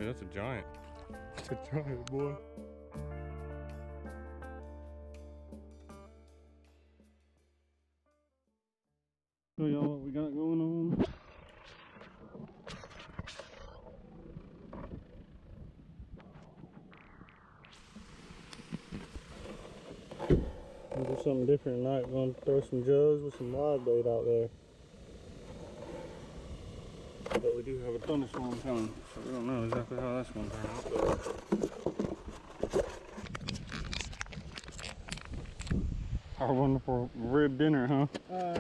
Yeah, that's a giant. It's a giant, boy. Show y'all what we got going on. We'll do something different tonight. We're gonna throw some jugs with some live bait out there. But we do have a thunderstorm coming, so we don't know exactly how that's gonna turn out. Our wonderful rib dinner, huh?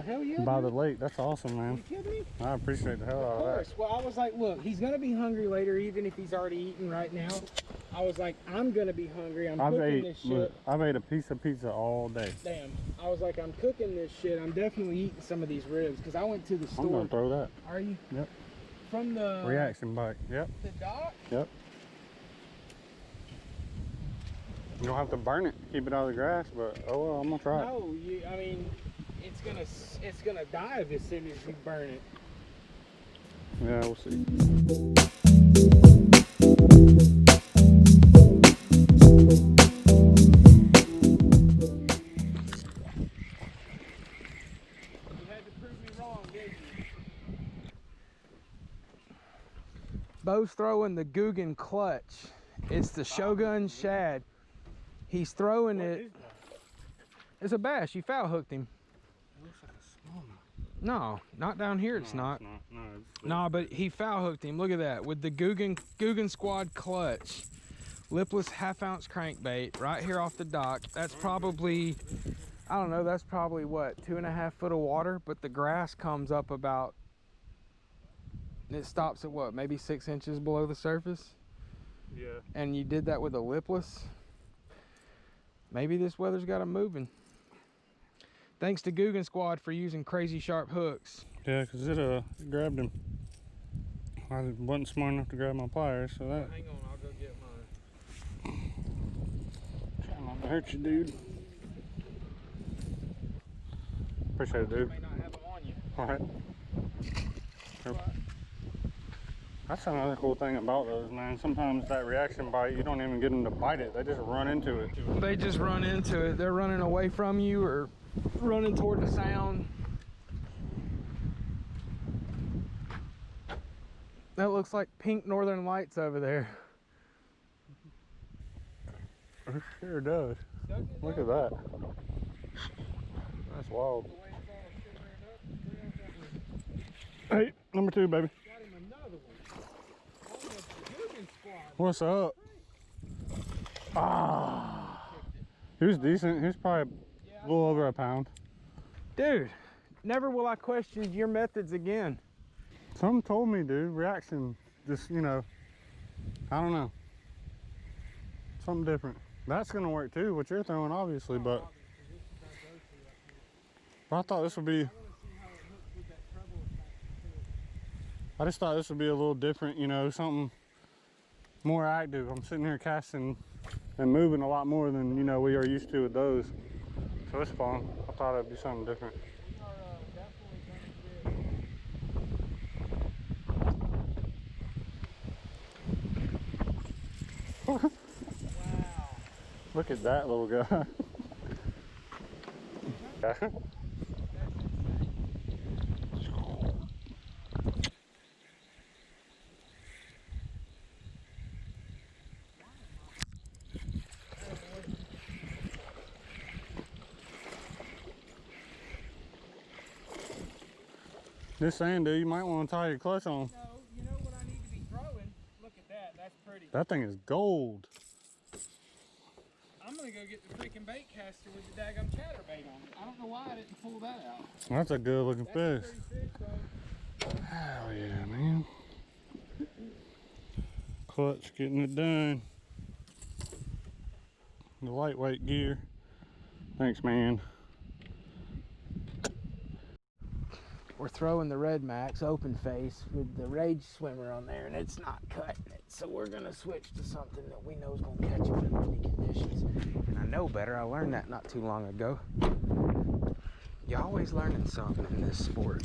Hell yeah. By the lake. That's awesome, man. Are you kidding me? I appreciate the hell out Of of course. that. Well, I was like, look, he's gonna be hungry later, even if he's already eating right now. I was like, I'm gonna be hungry. I'm cooking this shit. I've ate a piece of pizza all day. Damn. I was like, I'm cooking this shit. I'm definitely eating some of these ribs because I went to the store. I'm gonna throw that. Are you? Yep. From the reaction bike. Yep. The dock? Yep. You don't have to burn it, keep it out of the grass, but oh well, I'm gonna try it. No, I mean, it's gonna die as soon as you burn it. Yeah, we'll see. Bo's throwing the Guggen clutch. It's the Shogun shad. He's throwing it. It's a bass. You foul hooked him. It looks like a small one. No, not down here. It's not. It's not. No, No, but he foul hooked him. Look at that with the Guggen Squad clutch, lipless half-ounce crankbait right here off the dock. That's probably, I don't know. That's probably what, 2.5 foot of water, but the grass comes up about. It stops at what, maybe 6 inches below the surface? Yeah. And you did that with a lipless? Maybe this weather's got him moving. Thanks to Guggen Squad for using crazy sharp hooks. Yeah, because it grabbed him. I wasn't smart enough to grab my pliers, so that. Hang on, I'll go get mine. Trying not to hurt you, dude. Appreciate it, dude. May not have them on you. All right. That's another cool thing about those, man. Sometimes that reaction bite, you don't even get them to bite it. They just run into it. They just run into it. They're running away from you or running toward the sound. That looks like pink northern lights over there. It sure does. Look at that. That's wild. Hey, number 2, baby. What's up? Ah, he was decent. He was probably a little over a pound. Dude, never will I question your methods again. Some told me, dude, reaction, just, you know, I don't know. Something different. That's gonna work too, what you're throwing, obviously, but I thought this would be, I just thought this would be a little different, you know, something more active. I'm sitting here casting and moving a lot more than, you know, we are used to with those. So it's fun. I thought it'd be something different. Wow. Look at that little guy. Just saying, dude, you might want to tie your clutch on. No, you know what I need to be throwing? Look at that. That's pretty. That thing is gold. I'm going to go get the freaking bait caster with the daggum chatterbait on it. I don't know why I didn't pull that out. That's a good looking That's fish. a pretty fish, though. Hell yeah, man. Clutch getting it done. The lightweight gear. Thanks, man. We're throwing the Red Max open face with the Rage Swimmer on there, and it's not cutting it. So we're going to switch to something that we know is going to catch it in any conditions. And I know better. I learned that not too long ago. You're always learning something in this sport.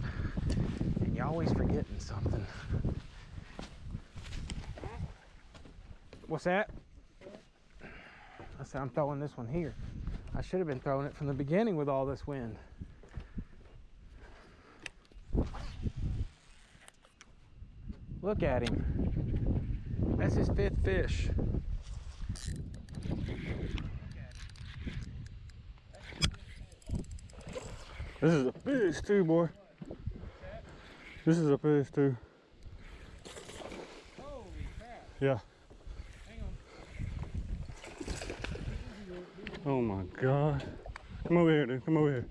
And you're always forgetting something. What's that? I said I'm throwing this one here. I should have been throwing it from the beginning with all this wind. Look at him. That's his 5th fish. This is a fish too, boy. This is a fish too. Holy crap. Yeah. Hang on. Oh my God. Come over here, dude. Come over here.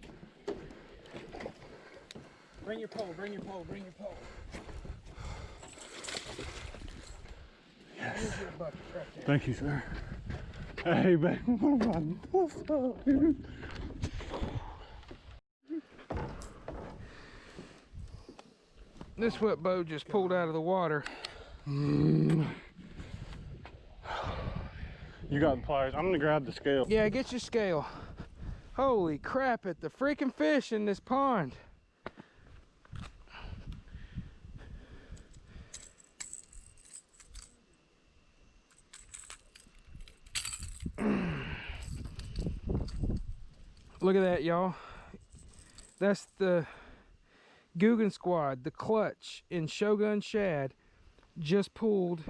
Bring your pole, bring your pole, bring your pole. Yes. Here's your bucket right there. Thank you, sir. Hey, baby. What's up, dude? This what Bo just pulled out of the water. You got the pliers. I'm gonna grab the scale. Yeah, get your scale. Holy crap, at the freaking fish in this pond. Look at that, y'all. That's the Guggen Squad, the clutch in Shogun Shad, just pulled,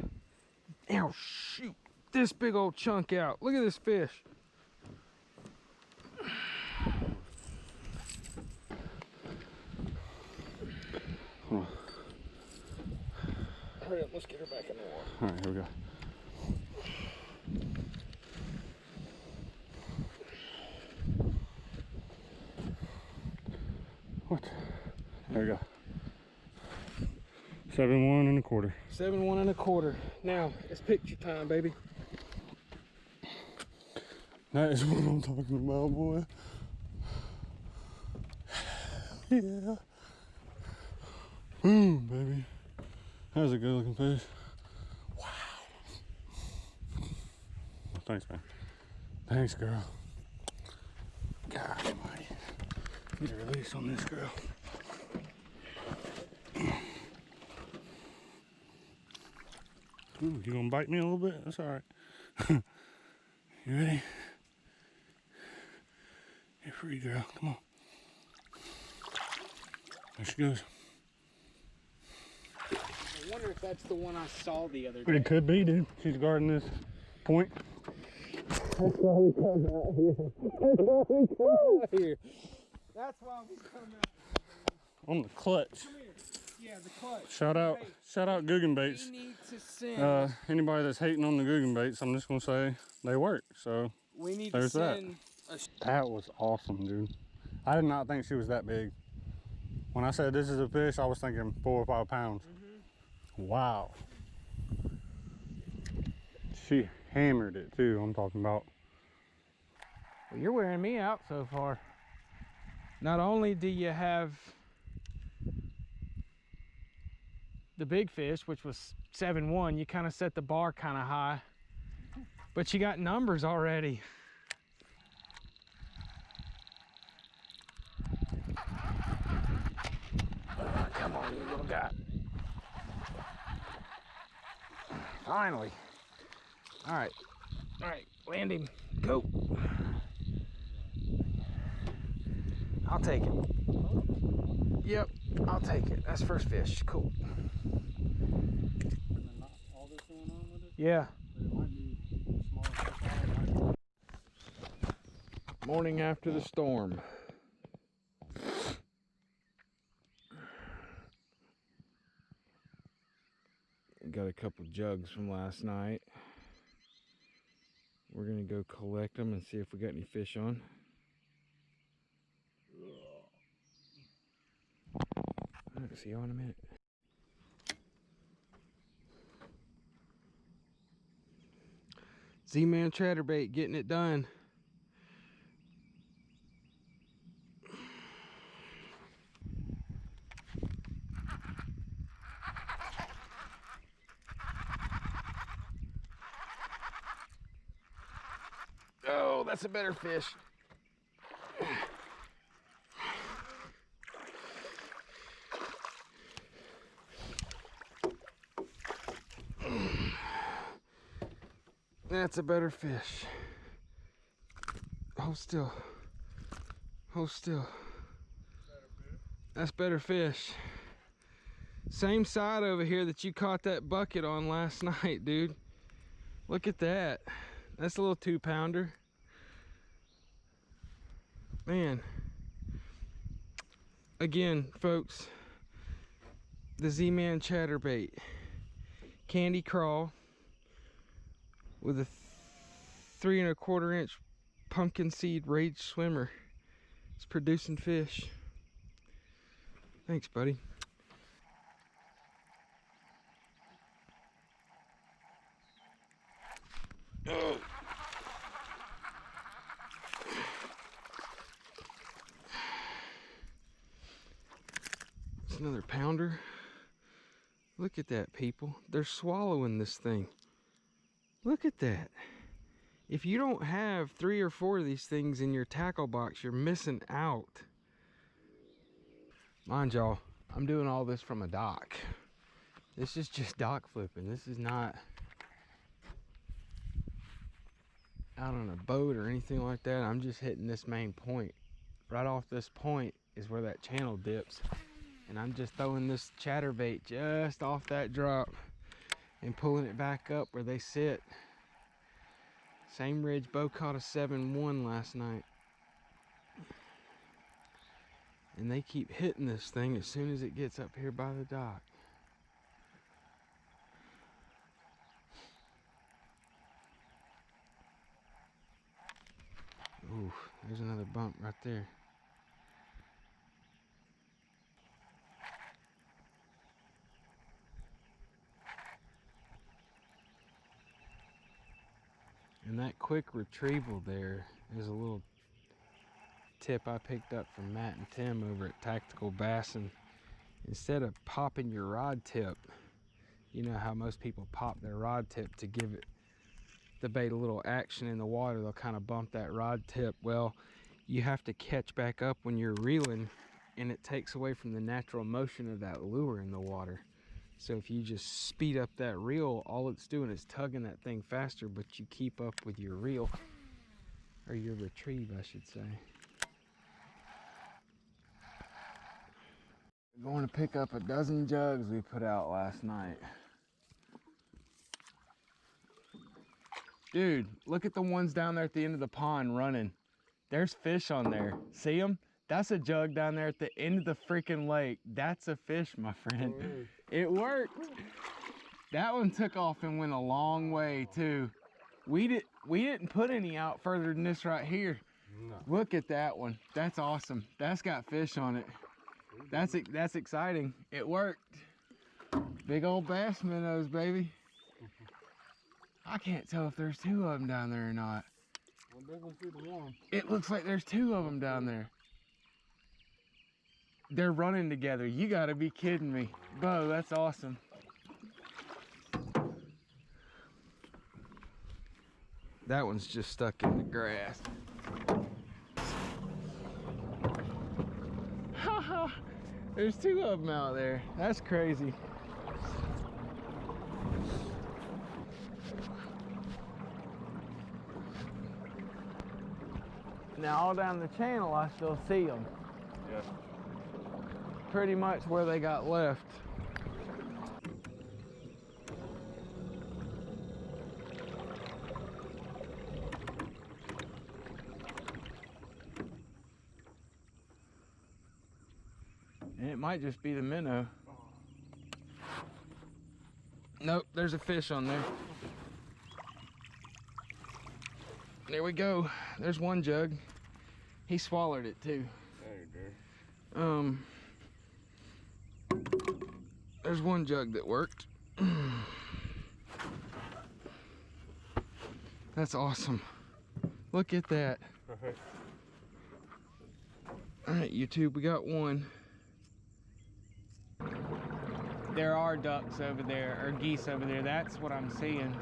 ow, shoot, this big old chunk out. Look at this fish. Hurry up, let's get her back in the water. All right, here we go. What? There we go. 7 1 1/4. 7 1 1/4. Now it's picture time, baby. That is what I'm talking about, boy. Yeah. Boom, baby. That was a good looking fish. Wow. Thanks, man. Thanks, girl. God almighty. Need a release on this girl. Ooh, you gonna bite me a little bit? That's all right. You ready? You're free, girl. Come on. There she goes. I wonder if that's the one I saw the other day. It could be, dude. She's guarding this point. That's why we come out here. That's why we come out here. That's why we come out. On the clutch. Come here. Yeah, the clutch. Shout out Guggen We baits. need to send. Anybody that's hating on the Guggen baits, I'm just gonna say they work. So We need there's to that. send That was awesome, dude. I did not think she was that big. When I said this is a fish, I was thinking 4 or 5 pounds. Wow. She hammered it too, I'm talking about. Well, you're wearing me out so far. Not only do you have the big fish, which was 7-1, you kind of set the bar kind of high, but you got numbers already. Come on, you little guy. Finally. All right, land him, go. I'll take it. Yep, I'll take it. That's first fish, cool. Yeah. Morning after the storm. Got a couple jugs from last night. We're gonna go collect them and see if we got any fish on. I'll see you in a minute. Z-Man Chatterbait getting it done. Oh, that's a better fish. That's a better fish. Hold still. Hold still. That's better fish. Same side over here that you caught that bucket on last night, dude. Look at that. That's a little 2-pounder. Man. Again, folks, the Z-Man chatterbait. Candy crawl with a 3 1/4 inch pumpkin seed rage swimmer. It's producing fish. Thanks, buddy. Oh. It's another pounder. Look at that, people. They're swallowing this thing. Look at that. If you don't have 3 or 4 of these things in your tackle box, you're missing out. Mind y'all, I'm doing all this from a dock. This is just dock flipping. This is not out on a boat or anything like that. I'm just hitting this main point. Right off this point is where that channel dips. And I'm just throwing this chatterbait just off that drop and pulling it back up where they sit. Same ridge Bo caught a 7-1 last night. And they keep hitting this thing as soon as it gets up here by the dock. Ooh, there's another bump right there. And that quick retrieval there is a little tip I picked up from Matt and Tim over at Tactical Bassin. Instead of popping your rod tip, you know how most people pop their rod tip to give it the bait a little action in the water. They'll kind of bump that rod tip. Well, you have to catch back up when you're reeling, and it takes away from the natural motion of that lure in the water. So if you just speed up that reel, all it's doing is tugging that thing faster, but you keep up with your reel, or your retrieve, I should say. We're going to pick up a dozen jugs we put out last night. Dude, look at the ones down there at the end of the pond running. There's fish on there. See them? That's a jug down there at the end of the freaking lake. That's a fish, my friend. It worked. That one took off and went a long way too. We didn't put any out further than this right here. No. Look at that one. That's awesome. That's got fish on it. That's exciting. It worked. Big old bass minnows, baby. I can't tell if there's 2 of them down there or not. Well, definitely see the one. It looks like there's 2 of them down there. They're running together. You gotta be kidding me. Bo, that's awesome. That one's just stuck in the grass. There's 2 of them out there. That's crazy. Now all down the channel, I still see them. Yeah. Pretty much where they got left. And it might just be the minnow. Nope, there's a fish on there. There we go. There's one jug. He swallowed it too. There you go. There's one jug that worked. That's awesome. Look at that. Perfect. All right, YouTube, we got one. There are ducks over there, or geese over there. That's what I'm seeing.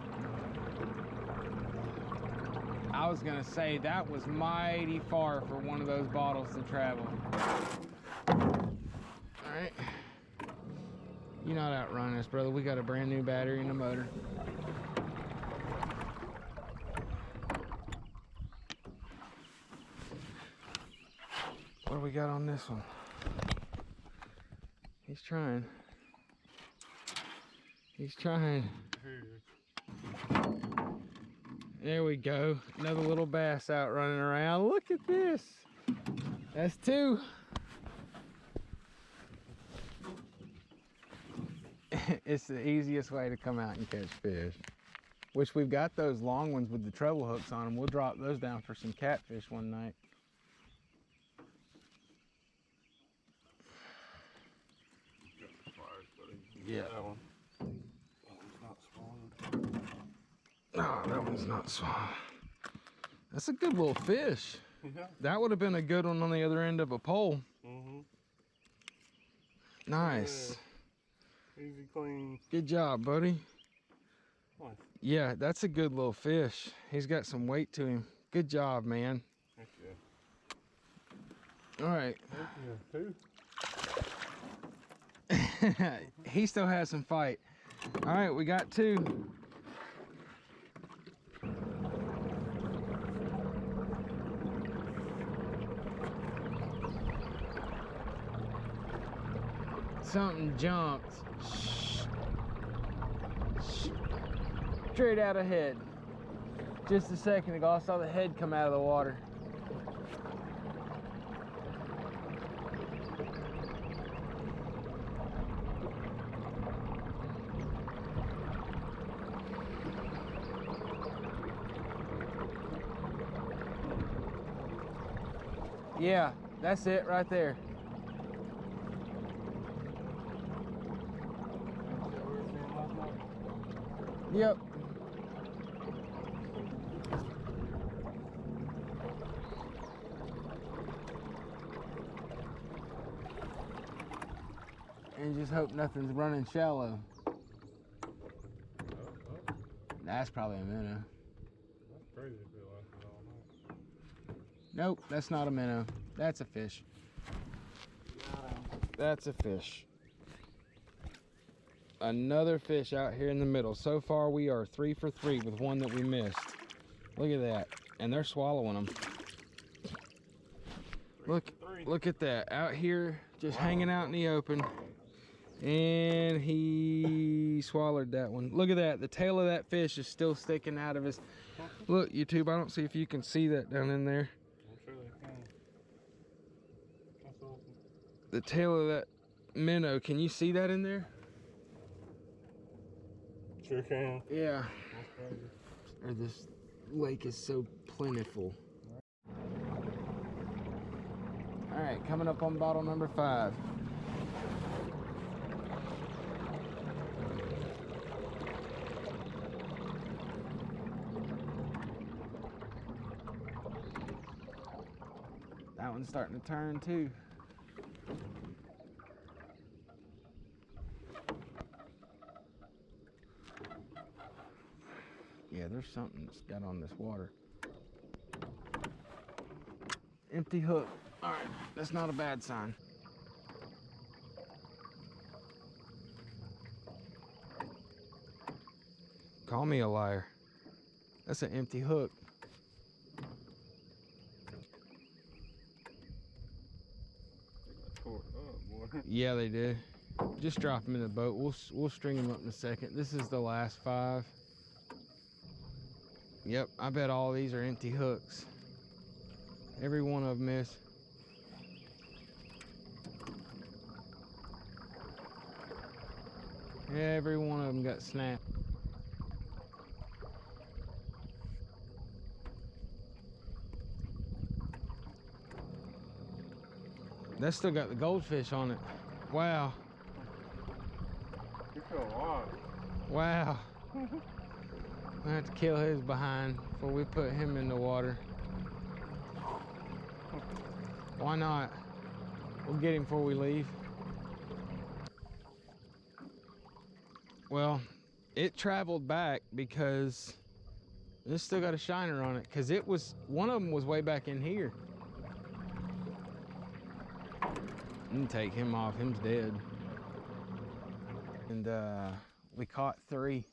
I was gonna say that was mighty far for one of those bottles to travel. All right. You're not outrunning us, brother. We got a brand new battery in the motor. got on this one? He's trying. He's trying. There we go. Another little bass out running around. Look at this. That's two. It's the easiest way to come out and catch fish. Which we've got those long ones with the treble hooks on them. We'll drop those down for some catfish one night. Yeah. That one. That one's not swallowed. No, that one's not swallowed. That's a good little fish. Yeah. That would have been a good one on the other end of a pole. Mm-hmm. Nice. Yeah. Easy, clean. Good job, buddy. Nice. Yeah, that's a good little fish. He's got some weight to him. Good job, man. Heck yeah. All right. Heck yeah, two. He still has some fight. All right, we got two. Something jumped. Straight out ahead. Just a second ago, I saw the head come out of the water. Yeah, that's it right there. Yep. And just hope nothing's running shallow. That's probably a minnow. That's crazy if it lasted all night. Nope, that's not a minnow. That's a fish. That's a fish. Another fish out here in the middle. So far we are 3 for 3 with one that we missed. Look at that. And they're swallowing them. Look at that. Out here, just hanging out in the open. And he swallowed that one. Look at that. The tail of that fish is still sticking out of his... Look, YouTube, I don't see if you can see that down in there. I'm sure they can. That's awesome. The tail of that minnow. Can you see that in there? Sure can. Yeah. That's crazy. Or this lake is so plentiful. All right, coming up on bottle number 5. That one's starting to turn too. Yeah, there's something that's got on this water. Empty hook. All right, that's not a bad sign. Call me a liar. That's an empty hook. Tore it up, boy. Yeah, they did. Just drop them in the boat. We'll string them up in a second. This is the last 5. Yep, I bet all these are empty hooks. Every one of them is. Every one of them got snapped. That's still got the goldfish on it. Wow. You feel a lot. Wow. I have to kill his behind before we put him in the water. Why not? We'll get him before we leave. Well, it traveled back because it's still got a shiner on it, because it was, one of them was way back in here. I'm gonna take him off, him's dead. And we caught 3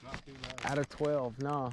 Not too bad. out of 12, no.